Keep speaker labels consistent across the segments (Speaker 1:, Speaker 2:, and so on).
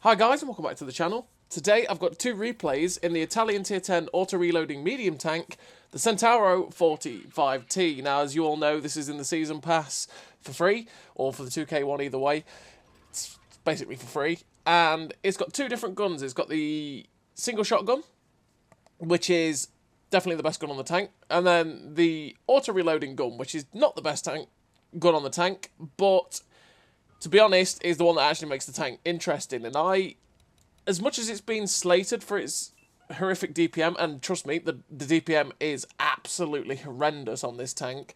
Speaker 1: Hi guys and welcome back to the channel. Today I've got two replays in the Italian Tier 10 auto-reloading medium tank, the Centauro 45T. Now as you all know, this is in the Season Pass for free, or for the 2K one either way. It's basically for free. And it's got two different guns. It's got the single shotgun, which is definitely the best gun on the tank, and then the auto-reloading gun, which is not the best gun on the tank, but to be honest, is the one that actually makes the tank interesting. And as much as it's been slated for its horrific DPM, and trust me, the DPM is absolutely horrendous on this tank,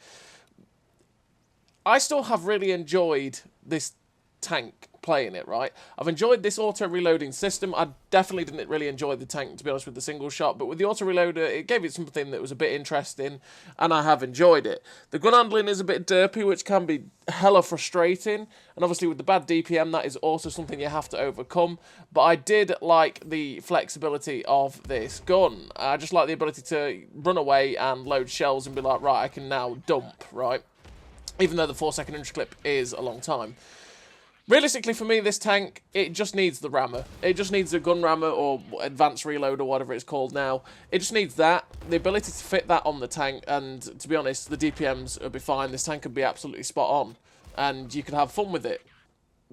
Speaker 1: I still have really enjoyed this tank playing it, right? I've enjoyed this auto-reloading system. I definitely didn't really enjoy the tank, to be honest, with the single shot, but with the auto-reloader, it gave it something that was a bit interesting, and I have enjoyed it. The gun handling is a bit derpy, which can be hella frustrating, and obviously with the bad DPM, that is also something you have to overcome, but I did like the flexibility of this gun. I just like the ability to run away and load shells and be like, right, I can now dump, right? Even though the 4-second inch clip is a long time. Realistically, for me, this tank, it just needs the rammer. It just needs a gun rammer or advanced reload or whatever it's called now. It just needs that, the ability to fit that on the tank, and to be honest, the DPMs would be fine. This tank could be absolutely spot on, and you could have fun with it.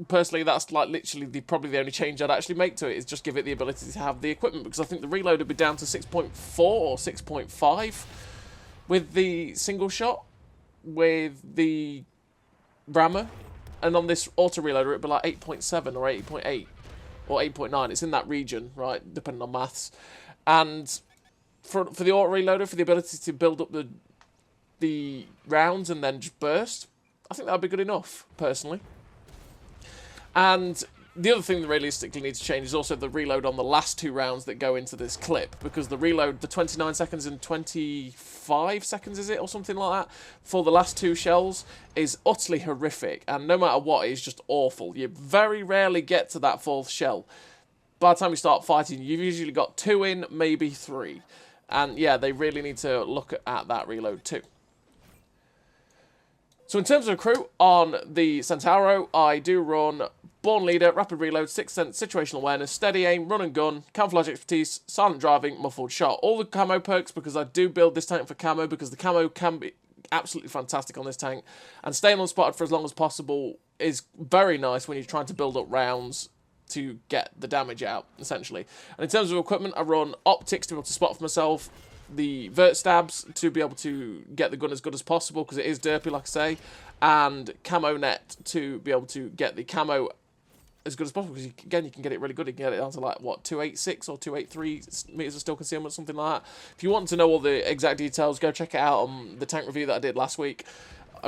Speaker 1: Personally, that's like literally probably the only change I'd actually make to it, is just give it the ability to have the equipment, because I think the reload would be down to 6.4 or 6.5 with the single shot, with the rammer. And on this auto-reloader, it'd be like 8.7 or 8.8 or 8.9. It's in that region, right, depending on maths. And for the auto-reloader, for the ability to build up the rounds and then just burst, I think that would be good enough, personally. And the other thing that realistically needs to change is also the reload on the last two rounds that go into this clip, because the reload, the 29 seconds and 25 seconds, is it, or something like that, for the last two shells is utterly horrific, and no matter what, it's just awful. You very rarely get to that fourth shell. By the time you start fighting, you've usually got 2 in, maybe 3. And yeah, they really need to look at that reload too. So in terms of crew, on the Centauro, I do run Born Leader, Rapid Reload, 6th Sense, Situational Awareness, Steady Aim, Run and Gun, Camouflage Expertise, Silent Driving, Muffled Shot. All the camo perks, because I do build this tank for camo, because the camo can be absolutely fantastic on this tank. And staying unspotted for as long as possible is very nice when you're trying to build up rounds to get the damage out, essentially. And in terms of equipment, I run Optics to be able to spot for myself, the vert stabs to be able to get the gun as good as possible, because it is derpy, like I say, and camo net to be able to get the camo as good as possible, because again, you can get it really good. You can get it down to like, what, 286 or 283 meters of still concealment, something like that. If you want to know all the exact details, go check it out on the tank review that I did last week.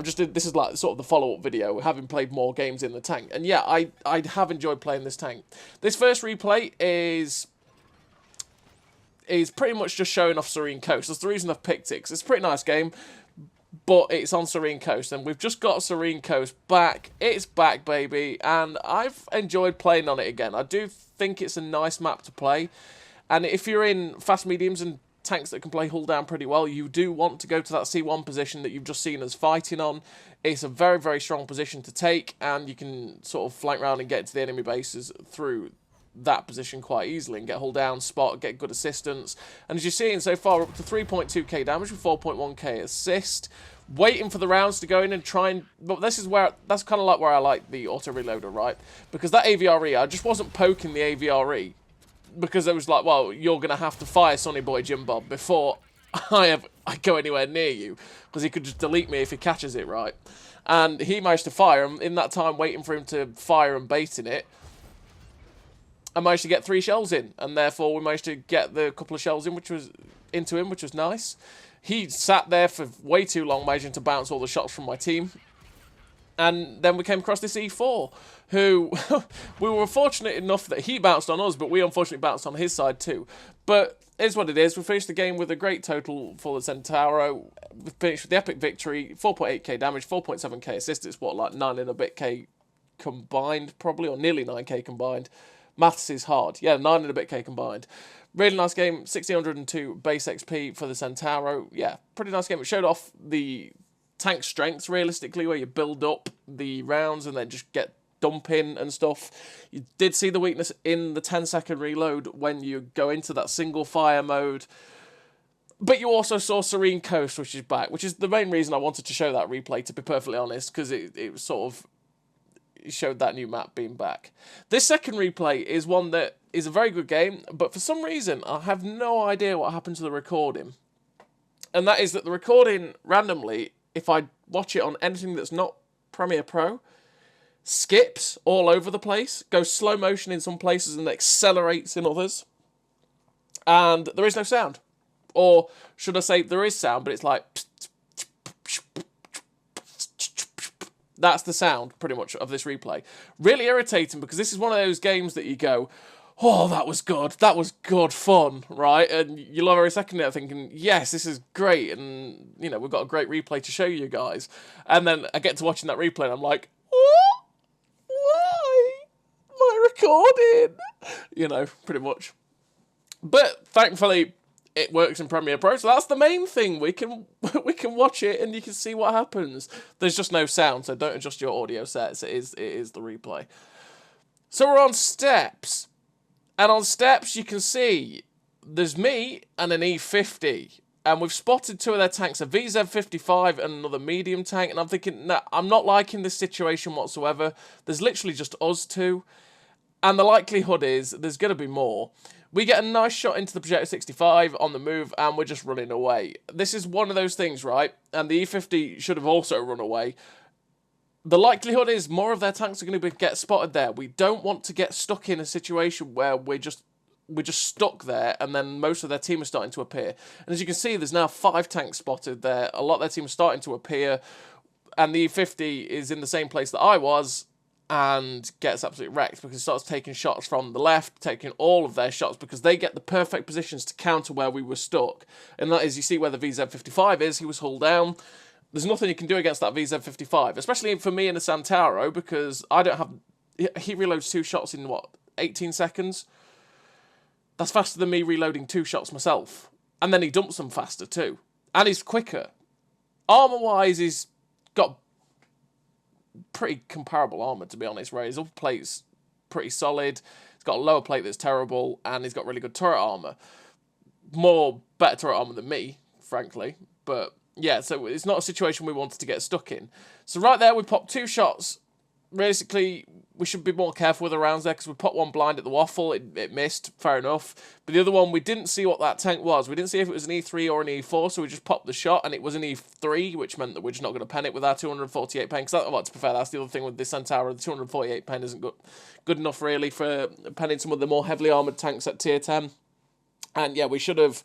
Speaker 1: This is like sort of the follow-up video, having played more games in the tank. And yeah, I have enjoyed playing this tank. This first replay is pretty much just showing off Serene Coast. That's the reason I've picked it, because it's a pretty nice game, but it's on Serene Coast, and we've just got Serene Coast back. It's back, baby, and I've enjoyed playing on it again. I do think it's a nice map to play, and if you're in fast mediums and tanks that can play hull down pretty well, you do want to go to that C1 position that you've just seen us fighting on. It's a very, very strong position to take, and you can sort of flank around and get to the enemy bases through that position quite easily and get hull down, spot, get good assistance. And as you're seeing so far, up to 3.2k damage with 4.1k assist. Waiting for the rounds to go in and try and... But this is where... That's kind of like where I like the auto-reloader, right? Because that AVRE, I just wasn't poking the AVRE. Because it was like, well, you're going to have to fire Sonny Boy Jim Bob before I go anywhere near you. Because he could just delete me if he catches it, right? And he managed to fire him. In that time, waiting for him to fire and baiting it, I managed to get 3 shells in, and therefore we managed to get the couple of shells in, which was nice. He sat there for way too long, managing to bounce all the shots from my team. And then we came across this E4, who we were fortunate enough that he bounced on us, but we unfortunately bounced on his side too. But it's what it is. We finished the game with a great total for the Centauro. We finished with the epic victory, 4.8k damage, 4.7k assist. It's what, like 9 and a bit k combined, probably, or nearly 9k combined. Maths is hard. Yeah, 9 and a bit k combined. Really nice game. 1602 base XP for the Centauro. Yeah, pretty nice game. It showed off the tank strengths, realistically, where you build up the rounds and then just get dumping and stuff. You did see the weakness in the 10-second reload when you go into that single fire mode. But you also saw Serene Coast, which is back, which is the main reason I wanted to show that replay, to be perfectly honest, because it was sort of showed that new map being back. This second replay is one that is a very good game, but for some reason I have no idea what happened to the recording. And that is that the recording, randomly, if I watch it on anything that's not Premiere Pro, skips all over the place, goes slow motion in some places and accelerates in others. And there is no sound. Or should I say there is sound, but it's like... That's the sound, pretty much, of this replay. Really irritating, because this is one of those games that you go, oh, that was good fun, right? And you love every second of it thinking, yes, this is great, and, you know, we've got a great replay to show you guys. And then I get to watching that replay, and I'm like, what? Why? My recording? You know, pretty much. But, thankfully, it works in Premiere Pro, so that's the main thing. We can watch it and you can see what happens. There's just no sound, so don't adjust your audio sets. It is the replay. So we're on steps, and on steps you can see there's me and an E50, and we've spotted two of their tanks, a VZ55 and another medium tank, and I'm thinking, nah, I'm not liking this situation whatsoever. There's literally just us two, and the likelihood is there's going to be more. We get a nice shot into the Projector 65 on the move, and we're just running away. This is one of those things, right? And the E50 should have also run away. The likelihood is more of their tanks are going to get spotted there. We don't want to get stuck in a situation where we're just stuck there, and then most of their team are starting to appear. And as you can see, there's now 5 tanks spotted there. A lot of their team are starting to appear, and the E50 is in the same place that I was, and gets absolutely wrecked because it starts taking shots from the left, taking all of their shots because they get the perfect positions to counter where we were stuck. And that is, you see where the VZ55 is, he was hull down. There's nothing you can do against that VZ55, especially for me in a Centauro, because I don't have... He reloads 2 shots in, what, 18 seconds? That's faster than me reloading 2 shots myself. And then he dumps them faster too. And he's quicker. Armour-wise, he's got pretty comparable armour, to be honest, where his upper plate's pretty solid, he's got a lower plate that's terrible, and he's got really good turret armour. Better turret armour than me, frankly, but yeah, so it's not a situation we wanted to get stuck in. So right there, we popped 2 shots. Realistically, we should be more careful with the rounds there, because we popped one blind at the waffle, it missed, fair enough. But the other one, we didn't see what that tank was. We didn't see if it was an E3 or an E4, so we just popped the shot, and it was an E3, which meant that we're just not going to pen it with our 248 pen, because, well, to be fair, that's the other thing with this Centauro, the 248 pen isn't good enough, really, for penning some of the more heavily armoured tanks at tier 10. And, yeah, we should have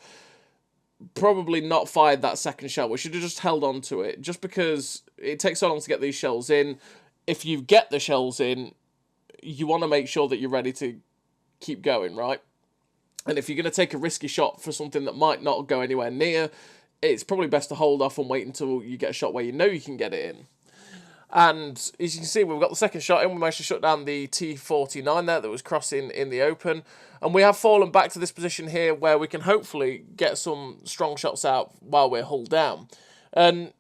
Speaker 1: probably not fired that second shell. We should have just held on to it, just because it takes so long to get these shells in. If you get the shells in, you want to make sure that you're ready to keep going, right? And if you're going to take a risky shot for something that might not go anywhere near, it's probably best to hold off and wait until you get a shot where you know you can get it in. And as you can see, we've got the second shot in. We managed to shut down the T49 there that was crossing in the open. And we have fallen back to this position here where we can hopefully get some strong shots out while we're hull down. And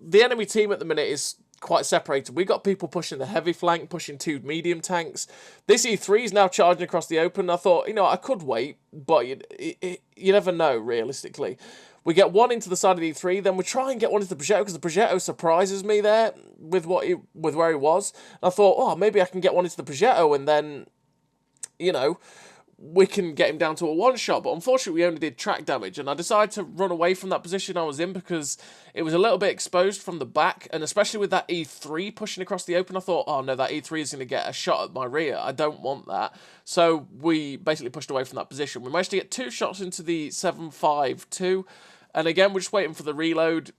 Speaker 1: the enemy team at the minute is quite separated. We got people pushing the heavy flank, pushing 2 medium tanks. This E3 is now charging across the open. I thought, you know, I could wait, but you never know, realistically. We get one into the side of the E3, then we try and get one into the Progetto, because the Progetto surprises me there with where he was. And I thought, oh, maybe I can get one into the Progetto, and then, you know, we can get him down to a one-shot. But unfortunately, we only did track damage, and I decided to run away from that position I was in because it was a little bit exposed from the back, and especially with that E3 pushing across the open, I thought, oh no, that E3 is going to get a shot at my rear. I don't want that. So we basically pushed away from that position. We managed to get 2 shots into the 7.52, and again, we're just waiting for the reload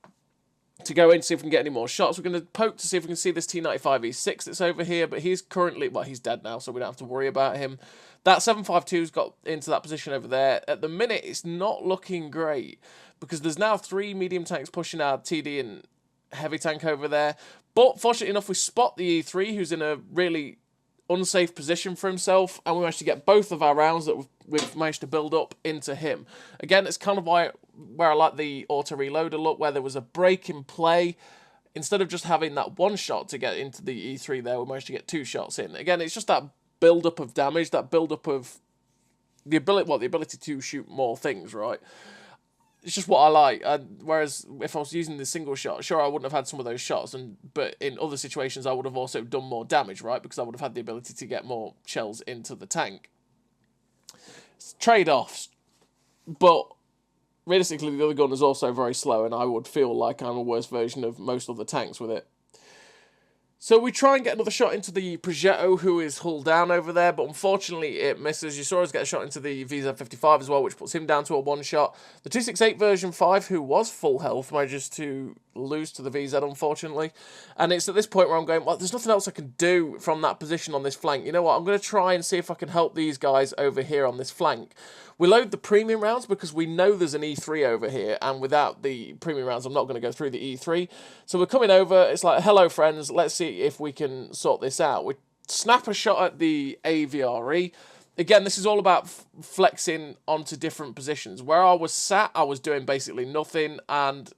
Speaker 1: to go in to see if we can get any more shots. We're going to poke to see if we can see this T95 E6 that's over here, but he's currently, well, he's dead now, so we don't have to worry about him. That 7.52's got into that position over there. At the minute, it's not looking great, because there's now 3 medium tanks pushing our TD and heavy tank over there. But fortunately enough, we spot the E3, who's in a really unsafe position for himself, and we managed to get both of our rounds that we've managed to build up into him. Again, it's kind of where I like the Autoreloader look, where there was a break in play. instead of just having that one shot to get into the E3 there, we managed to get 2 shots in. Again, it's just that build-up of damage, that build-up of the ability to shoot more things, right? It's just what I like. Whereas if I was using the single shot, sure, I wouldn't have had some of those shots, but in other situations I would have also done more damage, right? Because I would have had the ability to get more shells into the tank. Trade-offs. But realistically, the other gun is also very slow, and I would feel like I'm a worse version of most other tanks with it. So we try and get another shot into the Progetto, who is hull down over there, but unfortunately it misses. You saw us get a shot into the VZ55 as well, which puts him down to a one-shot. The 268 version 5, who was full health, manages to lose to the VZ, unfortunately. And it's at this point where I'm going, well, there's nothing else I can do from that position on this flank. You know what, I'm going to try and see if I can help these guys over here on this flank. We load the premium rounds because we know there's an E3 over here, and without the premium rounds, I'm not going to go through the E3. So we're coming over, it's like, hello friends, let's see if we can sort this out. We snap a shot at the AVRE. Again, this is all about flexing onto different positions. Where I was sat, I was doing basically nothing, and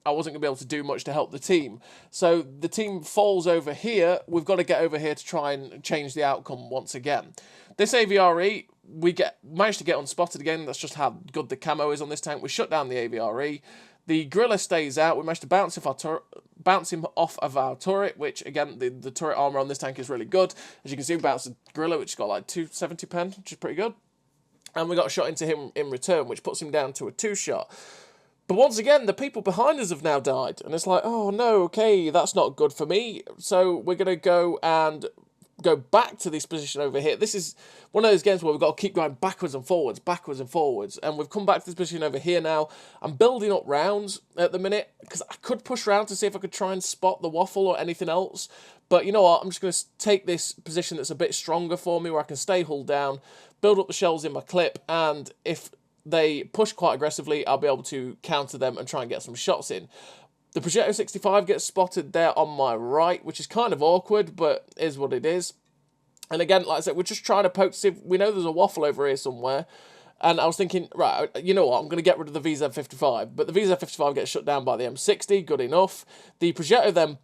Speaker 1: I wasn't going to be able to do much to help the team. So the team falls over here. We've got to get over here to try and change the outcome once again. This AVRE, we managed to get unspotted again. That's just how good the camo is on this tank. We shut down the AVRE. The Gorilla stays out. We managed to bounce him off of our turret, which, again, the turret armor on this tank is really good. As you can see, we bounced the Gorilla, which got like 270 pen, which is pretty good. And we got a shot into him in return, which puts him down to a 2-shot. But once again, the people behind us have now died. And it's like, oh no, okay, that's not good for me. So we're going to go and go back to this position over here. This is one of those games where we've got to keep going backwards and forwards. And we've come back to this position over here now. I'm building up rounds at the minute, because I could push around to see if I could try and spot the waffle or anything else. But you know what, I'm just going to take this position that's a bit stronger for me, where I can stay hull down, build up the shells in my clip, and if they push quite aggressively, I'll be able to counter them and try and get some shots in. The Progetto 65 gets spotted there on my right, which is kind of awkward, but is what it is. And again, like I said, we're just trying to poke to see if we know there's a waffle over here somewhere. And I was thinking, right, you know what, I'm going to get rid of the VZ55. But the VZ55 gets shut down by the M60, good enough. The Progetto then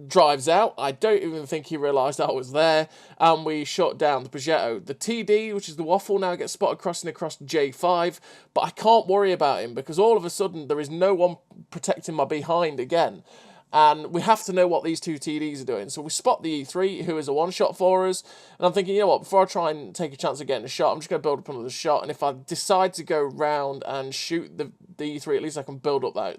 Speaker 1: drives out. I don't even think he realised I was there. And we shut down the Progetto. The TD, which is the waffle, now gets spotted crossing across J5. But I can't worry about him, because all of a sudden there is no one protecting my behind again. And we have to know what these two TDs are doing. So we spot the E3, who is a one-shot for us. And I'm thinking, you know what, before I try and take a chance of getting a shot, I'm just going to build up another shot. And if I decide to go round and shoot the E3, at least I can build up that,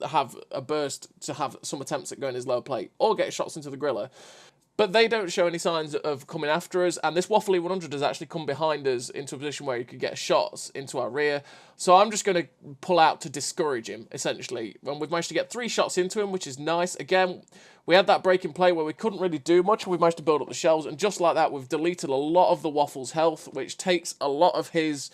Speaker 1: have a burst to have some attempts at going his lower plate, or get shots into the Gorilla. But they don't show any signs of coming after us, and this Waffle E100 has actually come behind us into a position where he could get shots into our rear. So I'm just going to pull out to discourage him, essentially. And we've managed to get 3 shots into him, which is nice. Again, we had that break in play where we couldn't really do much, and we managed to build up the shells, and just like that, we've deleted a lot of the Waffle's health, which takes a lot of his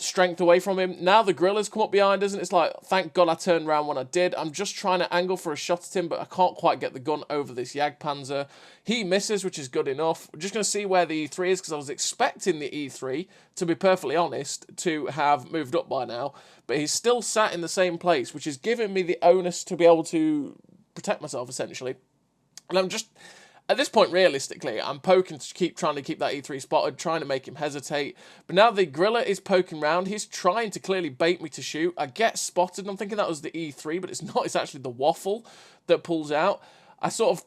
Speaker 1: strength away from him. Now the Gorilla's come up behind us, and it's like, thank God I turned around when I did. I'm just trying to angle for a shot at him, but I can't quite get the gun over this Jagdpanzer. He misses, which is good enough. We're just going to see where the E3 is, because I was expecting the E3, to be perfectly honest, to have moved up by now, but he's still sat in the same place, which is giving me the onus to be able to protect myself, essentially. And I'm just, at this point, realistically, I'm poking to trying to keep that E3 spotted, trying to make him hesitate. But now the Gorilla is poking round. He's trying to clearly bait me to shoot. I get spotted, and I'm thinking that was the E3, but it's not. It's actually the Waffle that pulls out. I sort of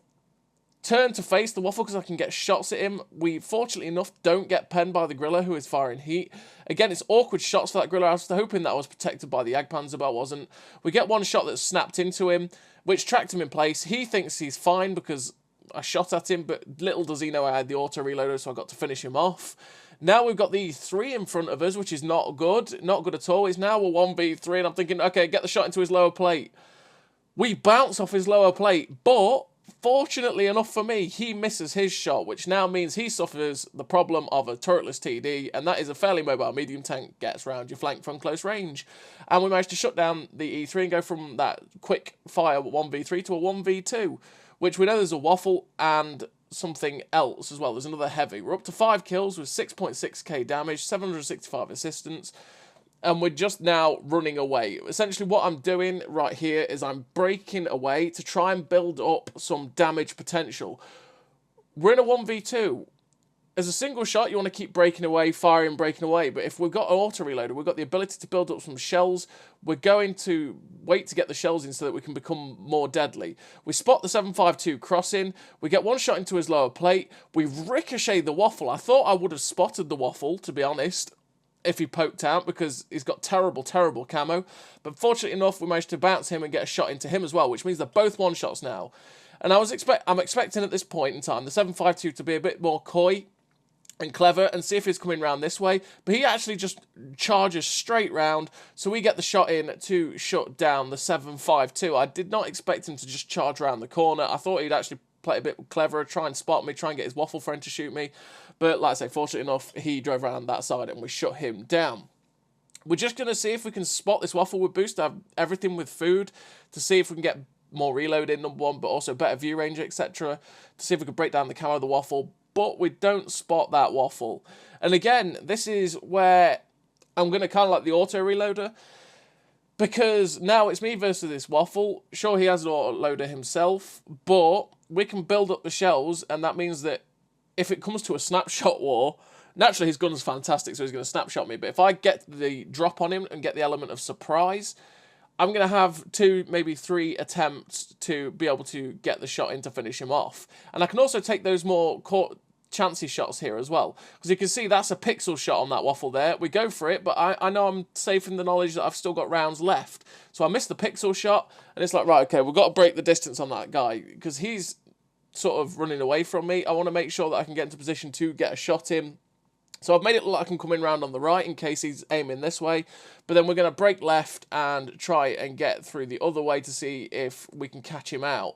Speaker 1: turn to face the Waffle because I can get shots at him. We, fortunately enough, don't get penned by the Gorilla, who is firing heat. Again, it's awkward shots for that Gorilla. I was hoping that I was protected by the Jagdpanzer, but I wasn't. We get one shot that snapped into him, which tracked him in place. He thinks he's fine because I shot at him, but little does he know I had the auto-reloader, so I got to finish him off. Now we've got the 3 in front of us, which is not good. Not good at all. It's now a 1v3, and I'm thinking, okay, get the shot into his lower plate. We bounce off his lower plate, but fortunately enough for me, he misses his shot, which now means he suffers the problem of a turretless TD, and that is a fairly mobile medium tank, gets round your flank from close range. And we managed to shut down the E3 and go from that quick fire 1v3 to a 1v2. Which we know there's a Waffle and something else as well. There's another heavy. We're up to 5 kills with 6.6k damage, 765 assistance. and we're just now running away. Essentially what I'm doing right here is I'm breaking away to try and build up some damage potential. We're in a 1v2. As a single shot, you want to keep breaking away, firing, breaking away. But if we've got an auto-reloader, we've got the ability to build up some shells. We're going to wait to get the shells in so that we can become more deadly. We spot the 7.52 crossing. We get one shot into his lower plate. We ricochet the waffle. I thought I would have spotted the waffle, to be honest, if he poked out, because he's got terrible, terrible camo. But fortunately enough, we managed to bounce him and get a shot into him as well, which means they're both one-shots now. And I'm expecting at this point in time the 7.52 to be a bit more coy and clever and see if he's coming round this way, but he actually just charges straight round, so we get the shot in to shut down the 7.52. I did not expect him to just charge around the corner. I thought he'd actually play a bit cleverer, try and spot me, try and get his waffle friend to shoot me, but like I say, fortunately enough, he drove around that side and we shut him down. We're just going to see if we can spot this waffle with boost, have everything with food, to see if we can get more reloading, number one, but also better view range, etc., to see if we can break down the camo of the waffle. But we don't spot that waffle. And again, this is where I'm going to kind of like the auto-reloader, because now it's me versus this waffle. Sure, he has an auto-loader himself, but we can build up the shells, and that means that if it comes to a snapshot war, naturally his gun's fantastic, so he's going to snapshot me, but if I get the drop on him and get the element of surprise, I'm going to have 2, maybe 3 attempts to be able to get the shot in to finish him off. And I can also take those more chancy shots here as well. Because you can see that's a pixel shot on that waffle there. We go for it, but I know I'm safe in the knowledge that I've still got rounds left. So I missed the pixel shot, and it's like, right, okay, we've got to break the distance on that guy, because he's sort of running away from me. I want to make sure that I can get into position to get a shot in. So I've made it look like I'm coming round on the right in case he's aiming this way. But then we're going to break left and try and get through the other way to see if we can catch him out.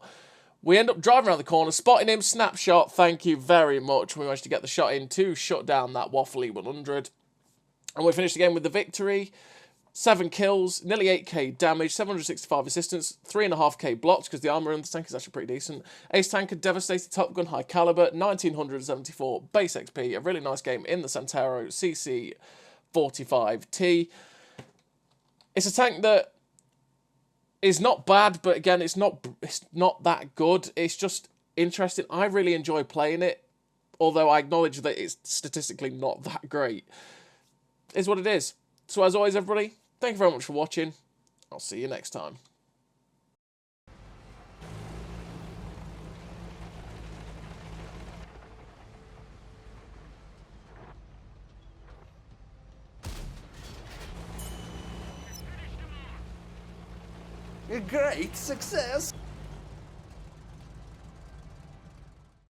Speaker 1: We end up driving around the corner, spotting him, snapshot, thank you very much. We managed to get the shot in to shut down that Waffle E100. And we finished the game with the victory. 7 kills, nearly 8k damage, 765 assistance, 3.5k blocks, because the armour in the tank is actually pretty decent. Ace Tanker, Devastator, Top Gun, High Caliber, 1974 base XP. A really nice game in the Centauro CC 45T. It's a tank that is not bad, but again, it's not that good. It's just interesting. I really enjoy playing it, although I acknowledge that it's statistically not that great. It's what it is. So as always, everybody, thank you very much for watching. I'll see you next time.
Speaker 2: A great success!